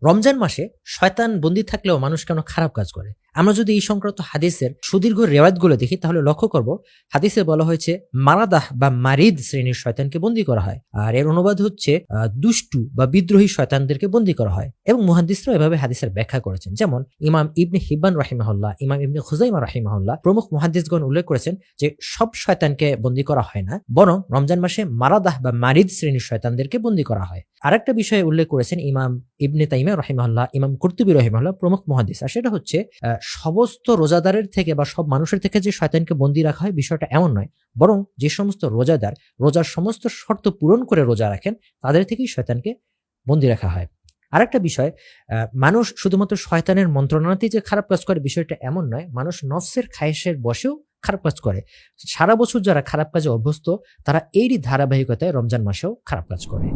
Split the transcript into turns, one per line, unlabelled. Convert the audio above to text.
রমজান মাসে শয়তান বন্দী থাকলেও মানুষ কেন খারাপ কাজ করে? আমরা যদি এই সংক্রান্ত হাদিসের সুদীর্ঘ রেওয়ায়তগুলো দেখি তাহলে লক্ষ্য করব হাদিসে বলা হয়েছে মারাদাহ বা মারিদ শ্রেণীর শয়তানকে বন্দী করা হয়, আর এর অনুবাদ হচ্ছে দুষ্টু বা বিদ্রোহী শয়তানদেরকে বন্দী করা হয়। এবং মুহাদ্দিসরা এভাবে হাদিসের ব্যাখ্যা করেছেন, যেমন ইমাম ইবনে হিব্বান রাহিমাহুল্লাহ, ইমাম ইবনে খুজাইমা রাহিমাহুল্লাহ প্রমুখ মুহাদ্দিসগণ উল্লেখ করেছেন যে সব শয়তানকে বন্দী করা হয় না, বরং রমজান মাসে মারাদাহ বা মারিদ শ্রেণীর শয়তানদেরকে বন্দী করা হয়। আরেকটা বিষয়ে উল্লেখ করেছেন ইমাম ইবনে তাইমিয়া রাহিমাহুল্লাহ, ইমাম কুরতুবী রাহিমাহুল্লাহ প্রমুখ মুহাদ্দিস, আর সেটা হচ্ছে সমস্ত রোজাদারের থেকে বা সব মানুষের থেকে যে শয়তানকে বন্দী রাখা হয় বিষয়টা এমন নয়, বরং যে সমস্ত রোজাদার রোজার সমস্ত শর্ত পূরণ করে রোজা রাখেন তাদের থেকেই শয়তানকে বন্দী রাখা হয়। আরেকটা বিষয়, মানুষ শুধুমাত্র শয়তানের মন্ত্রণাতেই যে খারাপ কাজ করে বিষয়টা এমন নয়, মানুষ নফসের খায়েশের বশেও খারাপ কাজ করে। সারা বছর যারা খারাপ কাজে অভ্যস্ত তারা এরই ধারাবাহিকতায় রমজান মাসেও খারাপ কাজ করে।